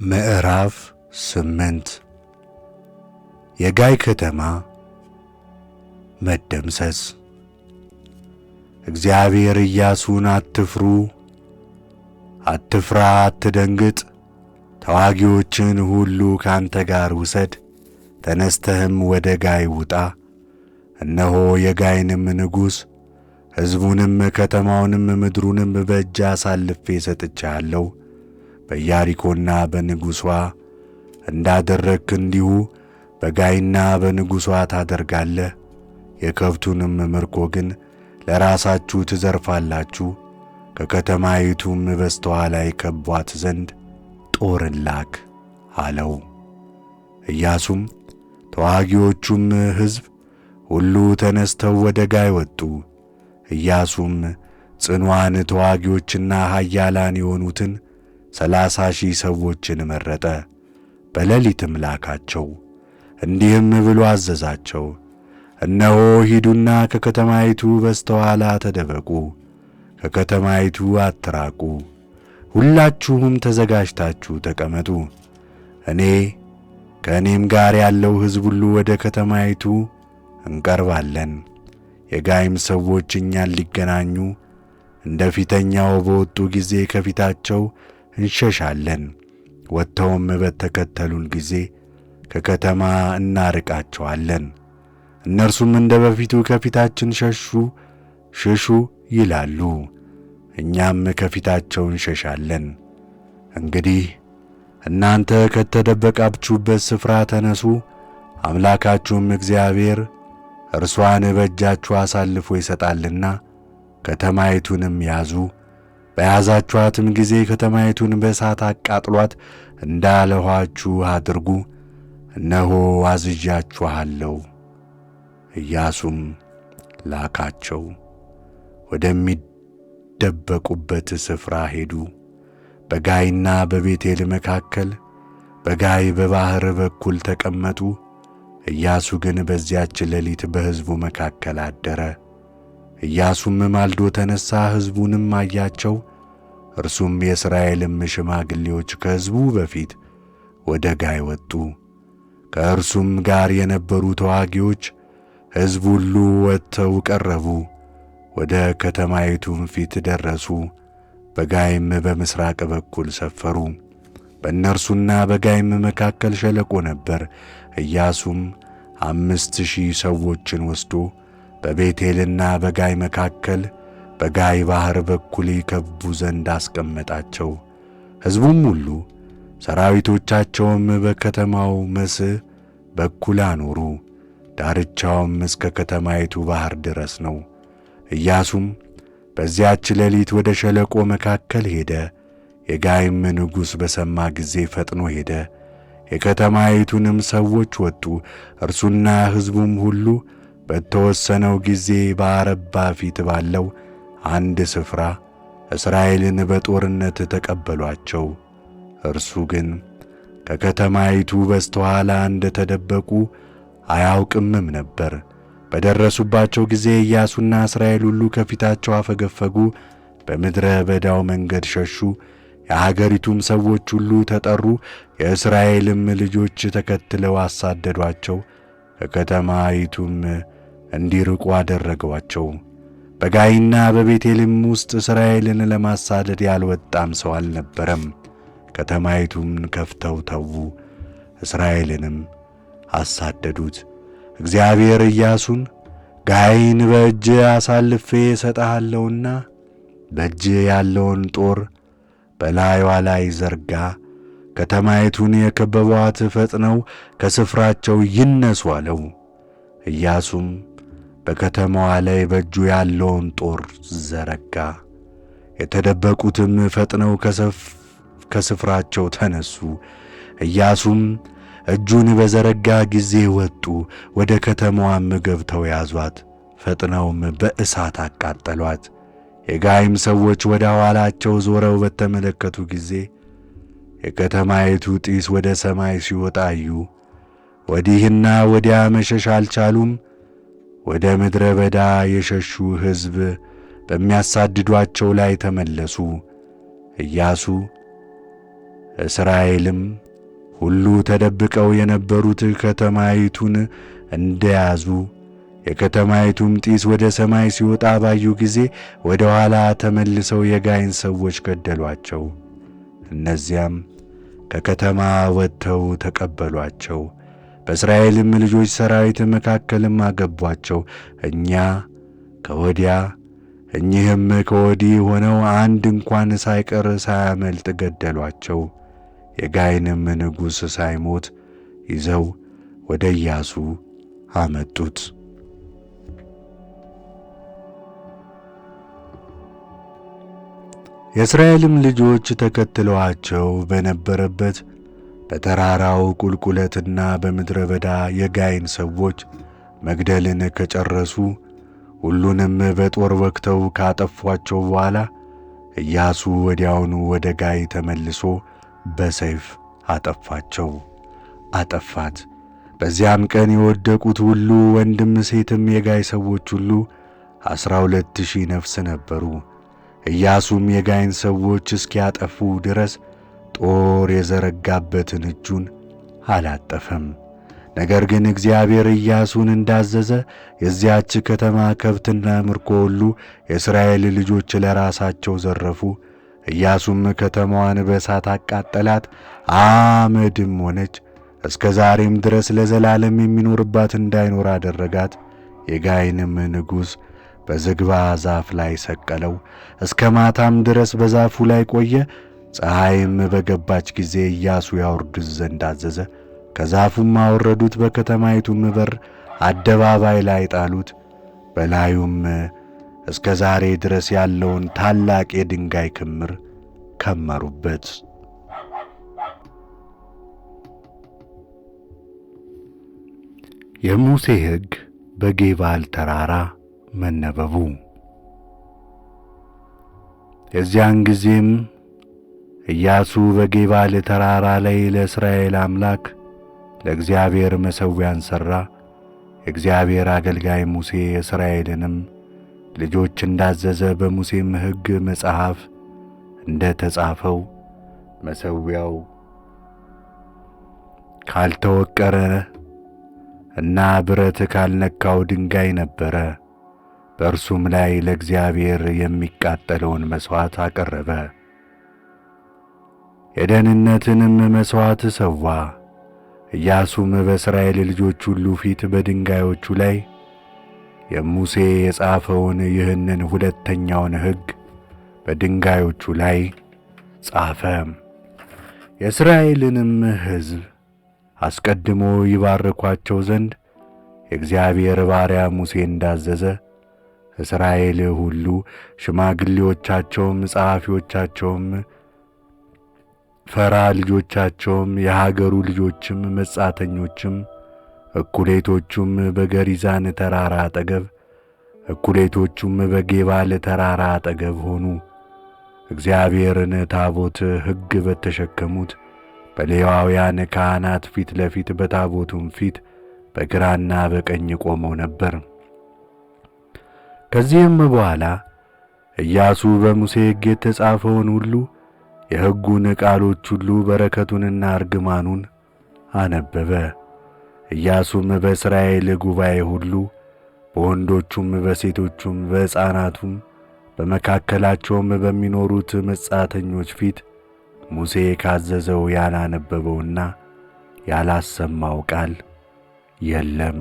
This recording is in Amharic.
ምዕራፍ 8 የጋይ ከተማ መደምሰስ። እግዚአብሔር ኢያሱን አትፍሩ፣ አትፍራ፣ አትደንግጥ፣ ተዋጊዎችን ሁሉ ካንተ ጋር ውሰድ፣ ተነስተህም ወደ ጋይ ውጣ። እነሆ የጋይንም ንጉሥ ሕዝቡንም ከተማውንም ምድሩንም በእጅ አሳልፌ ሰጥቼሃለሁ። በኢያሪኮና በንጉሷ እንዳደረግክ እንዲሁ በጋይና በንጉሷ ታደርጋለህ። የከብቱንም ምርኮ ግን ለራሳችሁ ትዘርፋላችሁ። ከከተማይቱም በስተኋላ ይከቧት ዘንድ ጦርን ላክ አለው። ኢያሱም ተዋጊዎቹም ሕዝብ ሁሉ ተነስተው ወደ ጋይ ወጡ። ኢያሱም ጽኑዓን ተዋጊዎችና ኃያላን የሆኑትን 30,000 ሰዎችን መረጠ። በሌሊትም ላካቸው፣ እንዲህም ብሎ አዘዛቸው፣ እነሆ ሂዱና ከከተማይቱ በስተኋላ ተደበቁ፣ ከከተማይቱ አትራቁ፣ ሁላችሁም ተዘጋጅታችሁ ተቀመጡ። እኔ ከእኔም ጋር ያለው ሕዝብ ሁሉ ወደ ከተማይቱ እንቀርባለን። የጋይም ሰዎች እኛን ሊገናኙ እንደ ፊተኛው በወጡ ጊዜ ከፊታቸው እንሸሻለን። ወጥተውም በተከተሉን ጊዜ ከከተማ እናርቃቸዋለን። እነርሱም እንደ በፊቱ ከፊታችን ሽሹ ይላሉ፣ እኛም ከፊታቸው እንሸሻለን። እንግዲህ እናንተ ከተደበቃችሁበት ስፍራ ተነሱ፣ አምላካችሁም እግዚአብሔር እርሷን በእጃችሁ አሳልፎ ይሰጣልና ከተማይቱንም ያዙ። በያዛችኋትም ጊዜ ከተማይቱን በእሳት አቃጥሏት እንዳልኋችሁ አድርጉ፣ እነሆ አዝዣችኋለሁ። ኢያሱም ላካቸው፣ ወደሚደበቁበት ስፍራ ሄዱ። በጋይና በቤቴል መካከል በጋይ በባሕር በኩል ተቀመጡ። ኢያሱ ግን በዚያች ሌሊት በሕዝቡ መካከል አደረ። ኢያሱም ማልዶ ተነሣ፣ ሕዝቡንም አያቸው። እርሱም የእስራኤልም ሽማግሌዎች ከሕዝቡ በፊት ወደ ጋይ ወጡ። ከእርሱም ጋር የነበሩ ተዋጊዎች ሕዝብ ሁሉ ወጥተው ቀረቡ፣ ወደ ከተማይቱም ፊት ደረሱ። በጋይም በምሥራቅ በኩል ሰፈሩ። በእነርሱና በጋይም መካከል ሸለቆ ነበር። ኢያሱም 5,000 ሰዎችን ወስዶ በቤቴልና በጋይ መካከል በጋይ ባሕር በኩል ይከቡ ዘንድ አስቀመጣቸው። ሕዝቡም ሁሉ ሰራዊቶቻቸውም በከተማው መስህ በኩል አኖሩ። ዳርቻውም እስከ ከተማይቱ ባሕር ድረስ ነው። ኢያሱም በዚያች ሌሊት ወደ ሸለቆ መካከል ሄደ። የጋይም ንጉሥ በሰማ ጊዜ ፈጥኖ ሄደ። የከተማይቱንም ሰዎች ወጡ። እርሱና ሕዝቡም ሁሉ በተወሰነው ጊዜ በዓረባ ፊት ባለው አንድ ስፍራ እስራኤልን በጦርነት ተቀበሏቸው። እርሱ ግን ከከተማይቱ በስተኋላ እንደ ተደበቁ አያውቅምም ነበር። በደረሱባቸው ጊዜ ኢያሱና እስራኤል ሁሉ ከፊታቸው አፈገፈጉ፣ በምድረ በዳው መንገድ ሸሹ። የሀገሪቱም ሰዎች ሁሉ ተጠሩ። የእስራኤልም ልጆች ተከትለው አሳደዷቸው፣ ከከተማይቱም እንዲርቁ አደረጓቸው። በጋይና በቤቴልም ውስጥ እስራኤልን ለማሳደድ ያልወጣም ሰው አልነበረም። ከተማይቱም ከፍተው ተዉ፣ እስራኤልንም አሳደዱት። እግዚአብሔር ኢያሱን ጋይን በእጅ አሳልፌ እሰጥሃለሁና በእጅ ያለውን ጦር በላይዋ ላይ ዘርጋ፣ ከተማይቱን የከበቧት ፈጥነው ከስፍራቸው ይነሱ አለው። ኢያሱም በከተማዋ ላይ በእጁ ያለውን ጦር ዘረጋ። የተደበቁትም ፈጥነው ከስፍራቸው ተነሱ። ኢያሱም እጁን በዘረጋ ጊዜ ወጡ፣ ወደ ከተማዋም ገብተው ያዟት፣ ፈጥነውም በእሳት አቃጠሏት። የጋይም ሰዎች ወደ ኋላቸው ዞረው በተመለከቱ ጊዜ የከተማይቱ ጢስ ወደ ሰማይ ሲወጣ አዩ። ወዲህና ወዲያ መሸሽ አልቻሉም። ወደ ምድረ በዳ የሸሹ ሕዝብ በሚያሳድዷቸው ላይ ተመለሱ። ኢያሱ እስራኤልም ሁሉ ተደብቀው የነበሩት ከተማይቱን እንደያዙ የከተማይቱም ጢስ ወደ ሰማይ ሲወጣ ባዩ ጊዜ ወደ ኋላ ተመልሰው የጋይን ሰዎች ገደሏቸው። እነዚያም ከከተማ ወጥተው ተቀበሏቸው፣ በእስራኤልም ልጆች ሠራዊት መካከልም አገቧቸው። እኛ ከወዲያ እኚህም ከወዲህ ሆነው አንድ እንኳን ሳይቀር ሳያመልጥ ገደሏቸው። የጋይንም ንጉሥ ሳይሞት ይዘው ወደ ኢያሱ አመጡት። የእስራኤልም ልጆች ተከትለዋቸው በነበረበት በተራራው ቁልቁለትና በምድረ በዳ የጋይን ሰዎች መግደልን ከጨረሱ ሁሉንም በጦር ወግተው ካጠፏቸው በኋላ ኢያሱ ወዲያውኑ ወደ ጋይ ተመልሶ በሰይፍ አጠፋት። በዚያም ቀን የወደቁት ሁሉ ወንድም ሴትም የጋይ ሰዎች ሁሉ 12,000 ነፍስ ነበሩ። ኢያሱም የጋይን ሰዎች እስኪያጠፉ ድረስ ጦር የዘረጋበትን እጁን አላጠፈም። ነገር ግን እግዚአብሔር ኢያሱን እንዳዘዘ የዚያች ከተማ ከብትና ምርኮ ሁሉ የእስራኤል ልጆች ለራሳቸው ዘረፉ። ኢያሱም ከተማዋን በእሳት አቃጠላት፣ አመድም ሆነች። እስከ ዛሬም ድረስ ለዘላለም የሚኖርባት እንዳይኖር አደረጋት። የጋይንም ንጉሥ በዝግባ ዛፍ ላይ ሰቀለው፣ እስከ ማታም ድረስ በዛፉ ላይ ቆየ። ፀሐይም በገባች ጊዜ ኢያሱ ያወርዱት ዘንድ አዘዘ። ከዛፉም አወረዱት፣ በከተማይቱም በር አደባባይ ላይ ጣሉት። በላዩም እስከ ዛሬ ድረስ ያለውን ታላቅ የድንጋይ ክምር ከመሩበት። የሙሴ ሕግ በጌባል ተራራ መነበቡ። የዚያን ጊዜም ኢያሱ በጌባል ተራራ ላይ ለእስራኤል አምላክ ለእግዚአብሔር መሠዊያን ሠራ። የእግዚአብሔር አገልጋይ ሙሴ የእስራኤልንም ልጆች እንዳዘዘ በሙሴም ሕግ መጽሐፍ እንደ ተጻፈው መሠዊያው ካልተወቀረ እና ብረት ካልነካው ድንጋይ ነበረ። በእርሱም ላይ ለእግዚአብሔር የሚቃጠለውን መሥዋዕት አቀረበ። የደህንነትንም መሥዋዕት ሰዋ። ኢያሱም በእስራኤል ልጆች ሁሉ ፊት በድንጋዮቹ ላይ የሙሴ የጻፈውን ይህንን ሁለተኛውን ሕግ በድንጋዮቹ ላይ ጻፈ። የእስራኤልንም ሕዝብ አስቀድሞ ይባርኳቸው ዘንድ የእግዚአብሔር ባሪያ ሙሴ እንዳዘዘ እስራኤል ሁሉ ሽማግሌዎቻቸውም፣ ጸሐፊዎቻቸውም፣ ፈራ ልጆቻቸውም፣ የሀገሩ ልጆችም፣ መጻተኞችም እኩሌቶቹም በገሪዛን ተራራ አጠገብ እኩሌቶቹም በጌባል ተራራ አጠገብ ሆኑ። እግዚአብሔርን ታቦት ሕግ በተሸከሙት በሌዋውያን ካህናት ፊት ለፊት በታቦቱም ፊት በግራና በቀኝ ቆመው ነበር። ከዚህም በኋላ ኢያሱ በሙሴ ሕግ የተጻፈውን ሁሉ የሕጉን ቃሎች ሁሉ በረከቱንና እርግማኑን አነበበ። ኢያሱም በእስራኤል ጉባኤ ሁሉ በወንዶቹም በሴቶቹም በሕፃናቱም በመካከላቸውም በሚኖሩት መጻተኞች ፊት ሙሴ ካዘዘው ያላነበበውና ያላሰማው ቃል የለም።